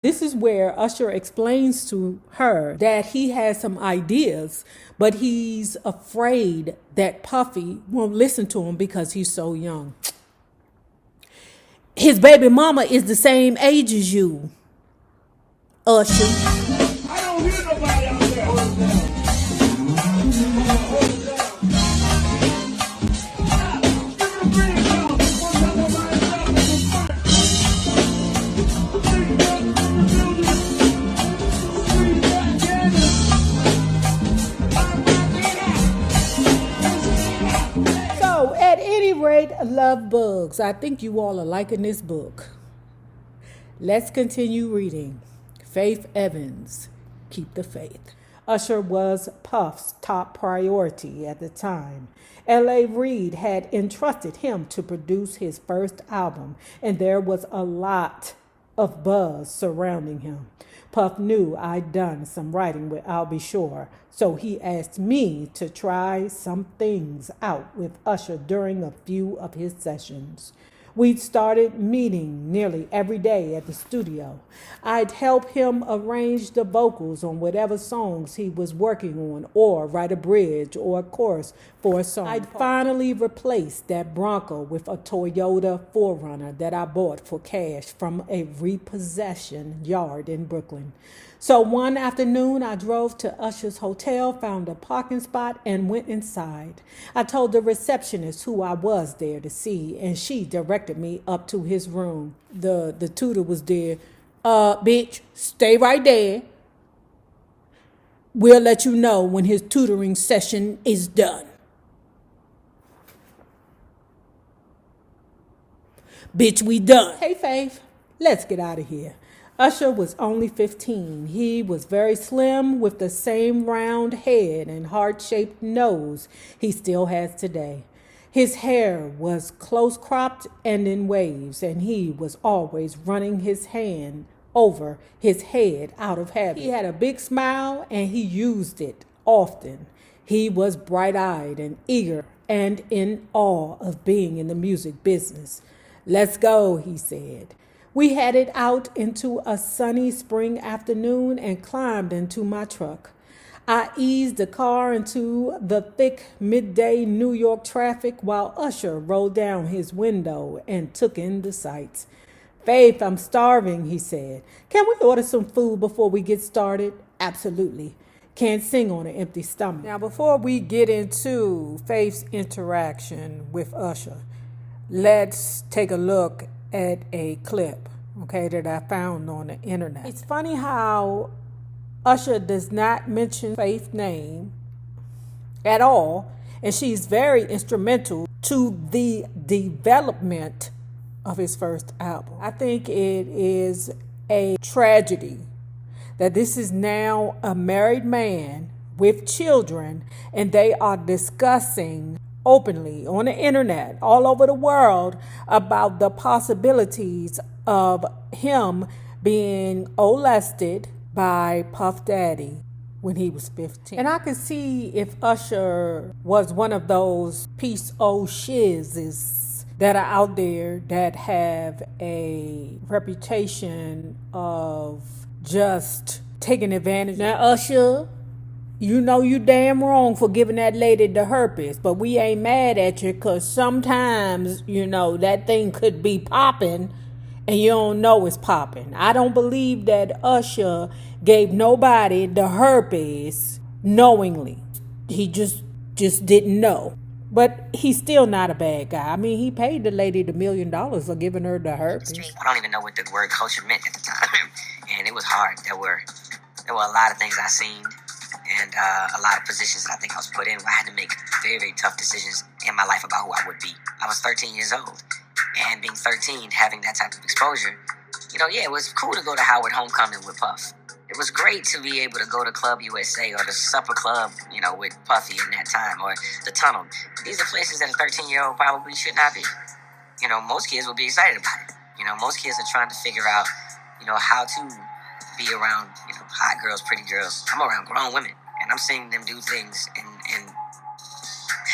This is where Usher explains to her that he has some ideas, but he's afraid that Puffy won't listen to him because he's so young. His baby mama is the same age as you, Usher. I don't hear nobody out there. So, at any rate, love bugs, I think you all are liking this book. Let's continue reading. Faith Evans, Keep the Faith. Usher was Puff's top priority at the time. L.A. Reid had entrusted him to produce his first album, and there was a lot of buzz surrounding him. Puff knew I'd done some writing with I'll Be Sure, so he asked me to try some things out with Usher during a few of his sessions. We'd started meeting nearly every day at the studio. I'd help him arrange the vocals on whatever songs he was working on, or write a bridge or a chorus for a song. I'd finally replaced that Bronco with a Toyota 4Runner that I bought for cash from a repossession yard in Brooklyn. So one afternoon, I drove to Usher's hotel, found a parking spot, and went inside. I told the receptionist who I was there to see, and she directed me up to his room. The tutor was there. Bitch, stay right there. We'll let you know when his tutoring session is done. Bitch, we done. Hey, Faith, let's get out of here. Usher was only 15. He was very slim with the same round head and heart-shaped nose he still has today. His hair was close cropped and in waves, and he was always running his hand over his head out of habit. He had a big smile, and he used it often. He was bright-eyed and eager and in awe of being in the music business. Let's go, he said. We headed out into a sunny spring afternoon and climbed into my truck. I eased the car into the thick midday New York traffic while Usher rolled down his window and took in the sights. Faith, I'm starving, he said. Can we order some food before we get started? Absolutely. Can't sing on an empty stomach. Now, before we get into Faith's interaction with Usher, let's take a look at a clip, okay, that I found on the internet. It's funny how Usher does not mention Faith's name at all, and she's very instrumental to the development of his first album. I think it is a tragedy that this is now a married man with children, and they are discussing openly on the internet all over the world about the possibilities of him being molested by Puff Daddy when he was 15. And I can see if Usher was one of those piece o' shizzes that are out there that have a reputation of just taking advantage. Now, Usher, you know you damn wrong for giving that lady the herpes, but we ain't mad at you because sometimes, you know, that thing could be popping and you don't know it's popping. I don't believe that Usher gave nobody the herpes knowingly. He just didn't know. But he's still not a bad guy. I mean, he paid the lady the $1 million for giving her the herpes. I don't even know what the word culture meant at the time. And it was hard. There were a lot of things I seen. And a lot of positions that I think I was put in where I had to make very, very tough decisions in my life about who I would be. I was 13 years old. And being 13, having that type of exposure, it was cool to go to Howard Homecoming with Puff. It was great to be able to go to Club USA or the Supper Club, with Puffy in that time, or the Tunnel. These are places that a 13-year-old probably should not be. Most kids would be excited about it. Most kids are trying to figure out, how to be around, hot girls, pretty girls. I'm around grown women, and I'm seeing them do things and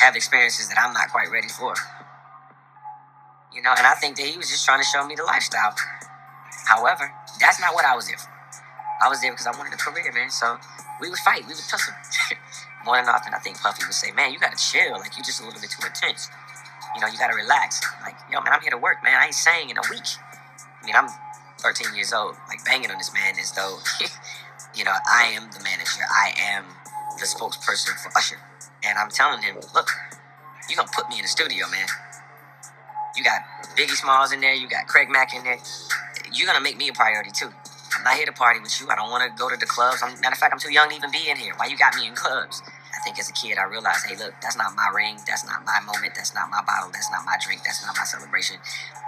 have experiences that I'm not quite ready for. And I think that he was just trying to show me the lifestyle. However, That's not what I was there for. I was there because I wanted a career, man. So we would fight. We would tussle. More than often, I think Puffy would say, man, you got to chill. Like, you just a little bit too intense. You know, you got to relax. Like, yo, man, I'm here to work, man. I ain't sang in a week. I mean, I'm 13 years old, like, banging on this man as though, you know, I am the manager. I am the spokesperson for Usher. And I'm telling him, look, you're going to put me in the studio, man. You got Biggie Smalls in there. You got Craig Mack in there. You're going to make me a priority, too. I'm not here to party with you. I don't want to go to the clubs. Matter of fact, I'm too young to even be in here. Why you got me in clubs? I think as a kid, I realized, hey, look, that's not my ring. That's not my moment. That's not my bottle. That's not my drink. That's not my celebration.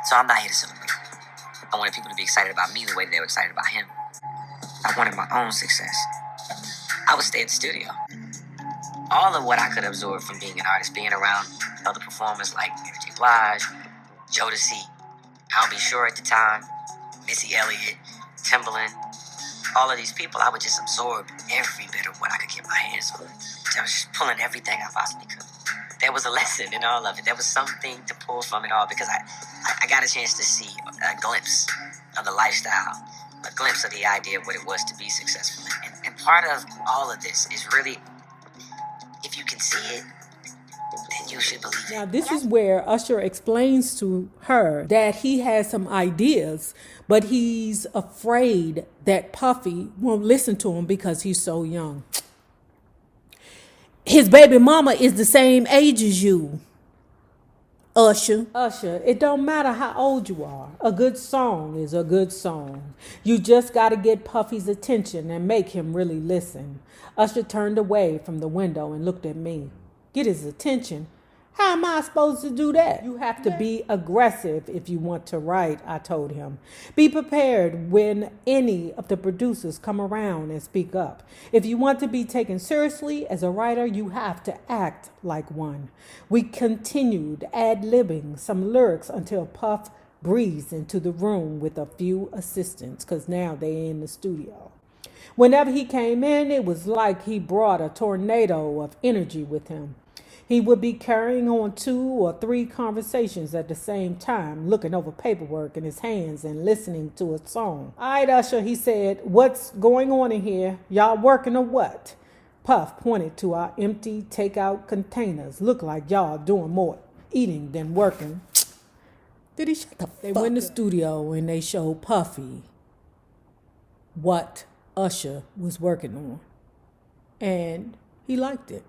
So I'm not here to celebrate. I wanted people to be excited about me the way they were excited about him. I wanted my own success. I would stay at the studio. All of what I could absorb from being an artist, being around other performers like Mary J. Blige, Jodeci, I'll Be Sure at the time, Missy Elliott, Timbaland, all of these people, I would just absorb every bit of what I could get my hands on. I was just pulling everything I possibly could. There was a lesson in all of it. There was something to pull from it all because I got a chance to see a glimpse of the lifestyle, a glimpse of the idea of what it was to be successful. And part of all of this is really, if you can see it, then you should believe it. Now, this is where Usher explains to her that he has some ideas, but he's afraid that Puffy won't listen to him because he's so young. His baby mama is the same age as you, Usher. Usher, it don't matter how old you are. A good song is a good song. You just got to get Puffy's attention and make him really listen. Usher turned away from the window and looked at me. Get his attention? How am I supposed to do that? You have to be aggressive if you want to write, I told him. Be prepared when any of the producers come around and speak up. If you want to be taken seriously as a writer, you have to act like one. We continued ad-libbing some lyrics until Puff breezed into the room with a few assistants, because now they're in the studio. Whenever he came in, it was like he brought a tornado of energy with him. He would be carrying on 2 or 3 conversations at the same time, looking over paperwork in his hands and listening to a song. All right, Usher, he said, what's going on in here? Y'all working or what? Puff pointed to our empty takeout containers. Look like y'all doing more eating than working. Did he shut the fuck up? They went in the studio and they showed Puffy what Usher was working on. And he liked it.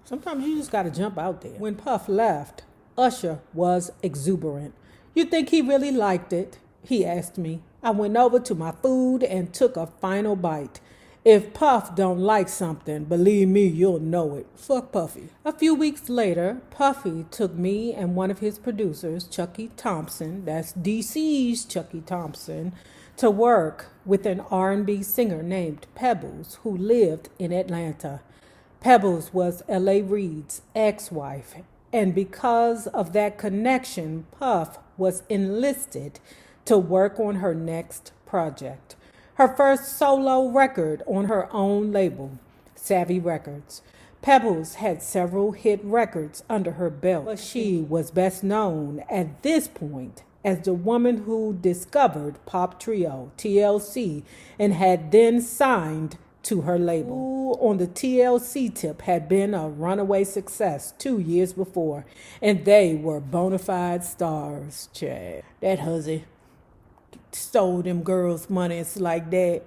Sometimes you just got to jump out there. When Puff left, Usher was exuberant. You think he really liked it? He asked me. I went over to my food and took a final bite. If Puff don't like something, believe me, you'll know it. Fuck Puffy. A few weeks later, Puffy took me and one of his producers, Chucky Thompson, that's DC's Chucky Thompson, to work with an R&B singer named Pebbles who lived in Atlanta. Pebbles was L.A. Reid's ex-wife, and because of that connection, Puff was enlisted to work on her next project. Her first solo record on her own label, Savvy Records. Pebbles had several hit records under her belt, but she was best known at this point as the woman who discovered pop trio TLC and had then signed to her label. Who on the TLC tip had been a runaway success 2 years before, and they were bona fide stars, Chad. That hussy stole them girls' money. It's like that.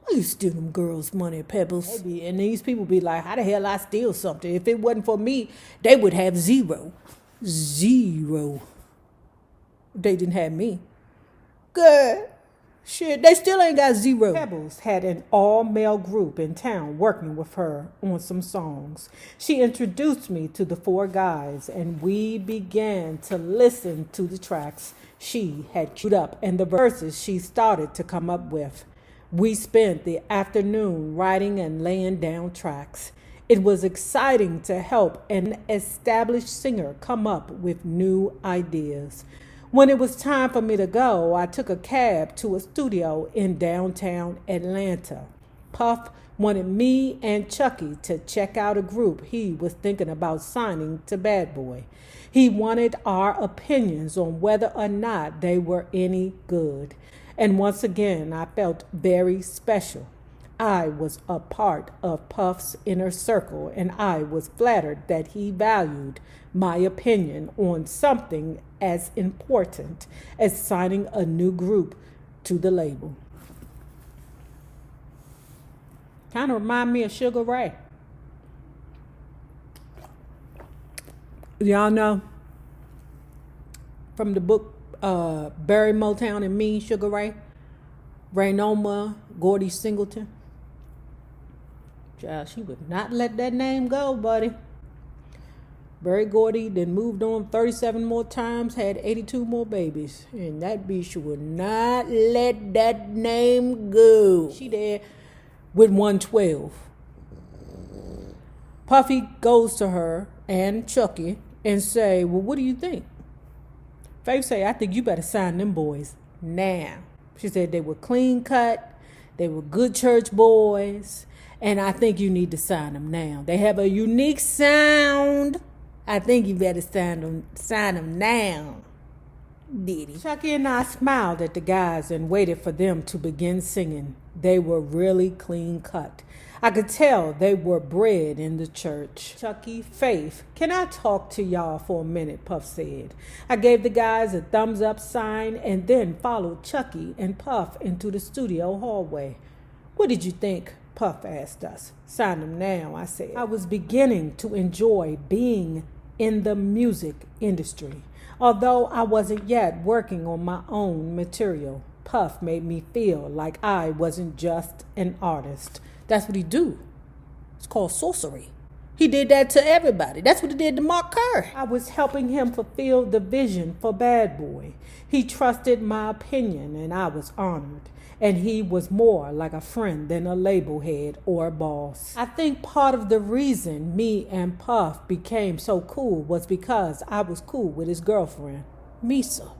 Why you steal them girls' money, Pebbles? Maybe. And these people be like, how the hell I steal something? If it wasn't for me, they would have zero. Zero. They didn't have me. Good. Shit, they still ain't got zero. Pebbles had an all-male group in town working with her on some songs. She introduced me to the 4 guys, and we began to listen to the tracks she had queued up and the verses she started to come up with. We spent the afternoon writing and laying down tracks. It was exciting to help an established singer come up with new ideas. When it was time for me to go, I took a cab to a studio in downtown Atlanta. Puff wanted me and Chucky to check out a group he was thinking about signing to Bad Boy. He wanted our opinions on whether or not they were any good. And once again, I felt very special. I was a part of Puff's inner circle, and I was flattered that he valued my opinion on something as important as signing a new group to the label. Kind of remind me of Sugar Ray. Y'all know from the book Barry Motown and Me, Sugar Ray, Raymond, Gordy Singleton. Child, she would not let that name go, buddy. Barry Gordy then moved on 37 more times, had 82 more babies. And that bitch would not let that name go. She did with 112. Puffy goes to her and Chucky and say, well, what do you think? Faith say, I think you better sign them boys now. She said they were clean cut, they were good church boys, and I think you need to sign them now. They have a unique sound. I think you better sign them now, Diddy. Chucky and I smiled at the guys and waited for them to begin singing. They were really clean cut. I could tell they were bred in the church. Chucky, Faith, can I talk to y'all for a minute, Puff said. I gave the guys a thumbs up sign and then followed Chucky and Puff into the studio hallway. What did you think? Puff asked us. Sign them now, I said. I was beginning to enjoy being in the music industry. Although I wasn't yet working on my own material, Puff made me feel like I wasn't just an artist. That's what he do. It's called sorcery. He did that to everybody. That's what he did to Mark Kerr. I was helping him fulfill the vision for Bad Boy. He trusted my opinion, and I was honored. And he was more like a friend than a label head or a boss. I think part of the reason me and Puff became so cool was because I was cool with his girlfriend, Misa.